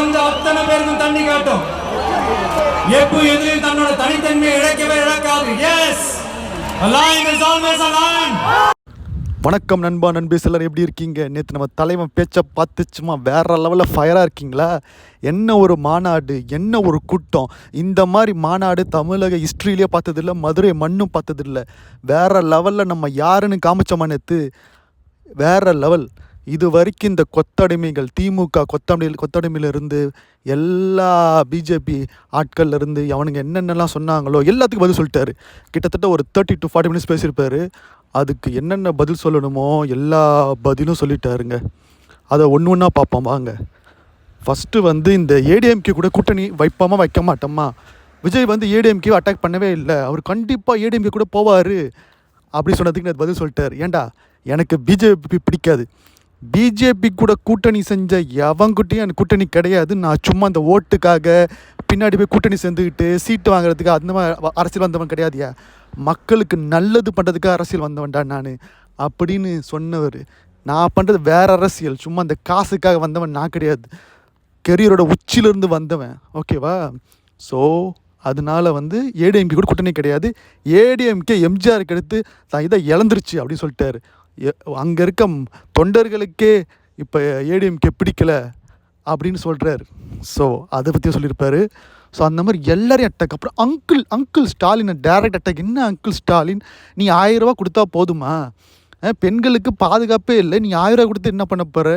வந்த அத்தனை பேருக்கும் தண்ணி காட்டும். எப்போ எதிரில் தன்னோட தனித்தன்மையை இழக்கவே இழக்காது. Yes, a lion is always a lion. வணக்கம் நண்பா நண்பேஸ் எல்லாரும் எப்படி இருக்கீங்க? நேற்று நம்ம தலைவன் பேச்சை பார்த்துச்சுமா வேறு லெவலில் ஃபயராக இருக்கீங்களா? என்ன ஒரு மாநாடு, என்ன ஒரு கூட்டம்! இந்த மாதிரி மாநாடு தமிழக ஹிஸ்ட்ரியிலே பார்த்ததில்ல, மதுரை மண்ணும் பார்த்ததில்ல. வேறு லெவலில் நம்ம யாருன்னு காமிச்சோமா நேற்று? வேறு லெவல். இது வரைக்கும் இந்த கொத்தடிமைகள், திமுக கொத்தடிமையிலிருந்து எல்லா பிஜேபி ஆட்கள்லேருந்து அவனுங்க என்னென்னலாம் சொன்னாங்களோ எல்லாத்துக்கும் பதில் சொல்லிட்டாரு. கிட்டத்தட்ட ஒரு 30 to 40 minutes பேசியிருப்பார். அதுக்கு என்னென்ன பதில் சொல்லணுமோ எல்லா பதிலும் சொல்லிட்டாருங்க. அதை ஒன்று ஒன்றா பார்ப்போம் வாங்க. ஃபஸ்ட்டு இந்த ஏடிஎம்கே கூட கூட்டணி வைப்போமா வைக்க மாட்டோமா? விஜய் ஏடிஎம்கே அட்டாக் பண்ணவே இல்லை, அவர் கண்டிப்பாக ஏடிஎம்கே கூட போவார் அப்படி சொன்னதுக்கு நான் பதில் சொல்லிட்டார். ஏன்டா, எனக்கு பிஜேபி பிடிக்காது, பிஜேபி கூட கூட்டணி செஞ்ச எவங்கிட்டையும் எனக்கு கூட்டணி கிடையாது. நான் சும்மா அந்த ஓட்டுக்காக பின்னாடி போய் கூட்டணி சேர்ந்துக்கிட்டு சீட்டு வாங்குறதுக்கு அந்த மாதிரி அரசியல் வந்தவன் கிடையாதுயா. மக்களுக்கு நல்லது பண்ணுறதுக்காக அரசியல் வந்தவன்டா நான் அப்படின்னு சொன்னவர். நான் பண்ணுறது வேறு அரசியல், சும்மா அந்த காசுக்காக வந்தவன் நான் கிடையாது. கெரியரோட உச்சியிலேருந்து வந்தவன், ஓகேவா? ஸோ அதனால் ஏடிஎம்கே கூட கூட்டணி கிடையாது. ஏடிஎம்கே எம்ஜிஆருக்கு எடுத்து தான் இதை இழந்துருச்சு அப்படின்னு சொல்லிட்டாரு. அங்கே இருக்க தொண்டர்களுக்கே இப்போ ஏடிஎம்கே பிடிக்கலை அப்படின்னு சொல்கிறார். ஸோ அதை பற்றியும் சொல்லியிருப்பார். ஸோ அந்த மாதிரி எல்லோரையும் அட்டாக். அப்புறம் அங்கிள் ஸ்டாலின் டைரக்ட் அட்டாக். என்ன அங்கிள் ஸ்டாலின், நீ 1000 ரூபா கொடுத்தா போதுமா? பெண்களுக்கு பாதுகாப்பே இல்லை, நீ 1000 ரூபா கொடுத்து என்ன பண்ண போகிற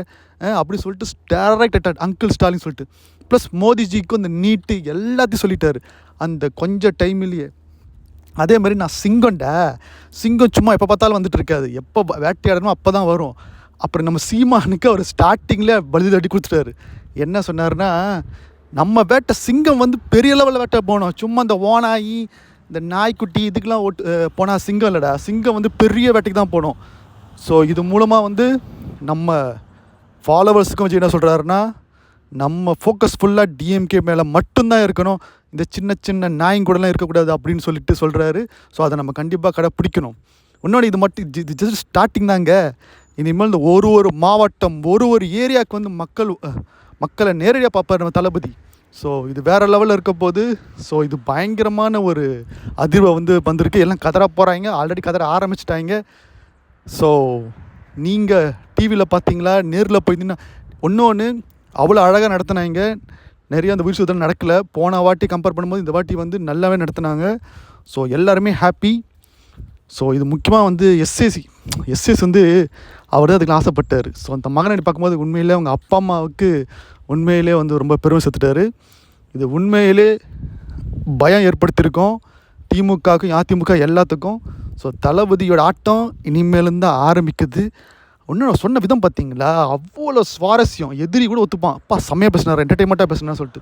அப்படி சொல்லிட்டு டைரக்ட் அட்டாக் அங்கிள் ஸ்டாலின் சொல்லிட்டு. ப்ளஸ் மோடிஜிக்கும் அந்த நீட்டு எல்லாத்தையும் சொல்லிட்டாரு அந்த கொஞ்சம் டைம்லேயே. அதே மாதிரி நான் சிங்கம் சும்மா எப்போ பார்த்தாலும் வந்துட்டு இருக்காது, எப்போ வேட்டையாடணுமோ அப்போ தான் வரும். அப்புறம் நம்ம சீமானுக்கு அவர் ஸ்டார்டிங்கில் பழுது தட்டி கொடுத்துட்டாரு. என்ன சொன்னார்னா, நம்ம வேட்டை சிங்கம் பெரிய லெவலில் வேட்டை போகணும், சும்மா இந்த ஓனாயி இந்த நாய்க்குட்டி இதுக்கெலாம் போனால் சிங்கம் இல்லைடா, சிங்கம் பெரிய வேட்டைக்கு தான் போகணும். ஸோ இது மூலமாக நம்ம ஃபாலோவர்ஸுக்கும் என்ன சொல்கிறாருன்னா, நம்ம ஃபோக்கஸ் ஃபுல்லாக டிஎம்கே மேலே மட்டும்தான் இருக்கணும், இந்த சின்ன சின்ன நாயங்கூடலாம் இருக்கக்கூடாது அப்படின்னு சொல்கிறாரு. ஸோ அதை நம்ம கண்டிப்பாக கடைப்பிடிக்கணும். இன்னொன்று இது மட்டும் இது ஜஸ்ட் ஸ்டார்டிங் தாங்க. இனிமேல் இந்த ஒரு மாவட்டம் ஒரு ஏரியாவுக்கு மக்களை நேரடியாக பார்ப்பார் நம்ம தளபதி. ஸோ இது வேறு லெவலில் இருக்க போது. ஸோ இது பயங்கரமான ஒரு அதிர்வை வந்திருக்கு. எல்லாம் கதற போகிறாங்க, ஆல்ரெடி கதற ஆரம்பிச்சிட்டாங்க. ஸோ நீங்கள் டிவியில் பார்த்தீங்களா, நேரில் போயிருந்தீங்கன்னா ஒன்று அவ்வளோ அழகாக நடத்தினாங்க. நிறைய அந்த உயிர் சுதந்திரம் நடக்கலை. போன வாட்டி கம்பேர் பண்ணும்போது இந்த வாட்டி நல்லாவே நடத்தினாங்க. ஸோ எல்லாருமே ஹாப்பி. ஸோ இது முக்கியமாக எஸ்எஸ் அவர் தான் அதுக்கு ஆசைப்பட்டார். ஸோ அந்த மகனை பார்க்கும்போது உண்மையிலே அவங்க அப்பா அம்மாவுக்கு உண்மையிலே ரொம்ப பெருமை சேர்த்துட்டாரு. இது உண்மையிலே பயம் ஏற்படுத்தியிருக்கோம் திமுகவுக்கும் அதிமுக எல்லாத்துக்கும். ஸோ தளபதியோட ஆட்டம் இனிமேலும் ஆரம்பிக்குது. ஒன்று நான் சொன்ன விதம் பார்த்தீங்களா, அவ்வளோ சுவாரஸ்யம். எதிரி கூட ஒத்துப்பான், அப்பா செம்மையாக பேசினார், என்டர்டெயின்மெண்ட்டாக பேசினான்னு சொல்லிட்டு.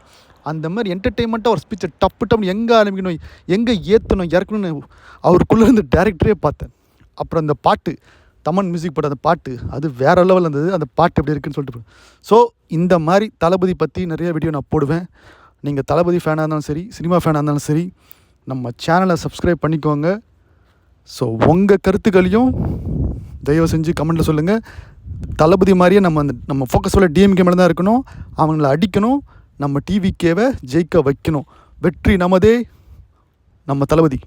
அந்த மாதிரி என்டர்டெயின்மெண்ட்டாக ஒரு ஸ்பீச்சை டப்பு எங்கே ஆரம்பிக்கணும், எங்கே ஏற்றணும் இறக்கணும்னு அவருக்குள்ளே டைரக்டரே பார்த்தேன். அப்புறம் அந்த பாட்டு, தமன் மியூசிக் போட்ட அந்த பாட்டு, அது வேறு லெவலில் இருந்தது. அந்த பாட்டு எப்படி இருக்குன்னு சொல்லிட்டு. ஸோ இந்த மாதிரி தளபதி பற்றி நிறைய வீடியோ நான் போடுவேன். நீங்கள் தளபதி ஃபேனாக இருந்தாலும் சரி, சினிமா ஃபேனாக இருந்தாலும் சரி, நம்ம சேனலை சப்ஸ்கிரைப் பண்ணிக்கோங்க. ஸோ உங்கள் கருத்துக்களையும் தயவு செஞ்சு கமெண்ட்டில் சொல்லுங்கள். தளபதி மாதிரியே நம்ம ஃபோக்கஸ் உள்ள டிஎம்கே மேலே தான் இருக்கணும், அவங்கள அடிக்கணும், நம்ம டிவிகேவை ஜெயிக்க வைக்கணும். வெற்றி நமதே, நம்ம தளபதி.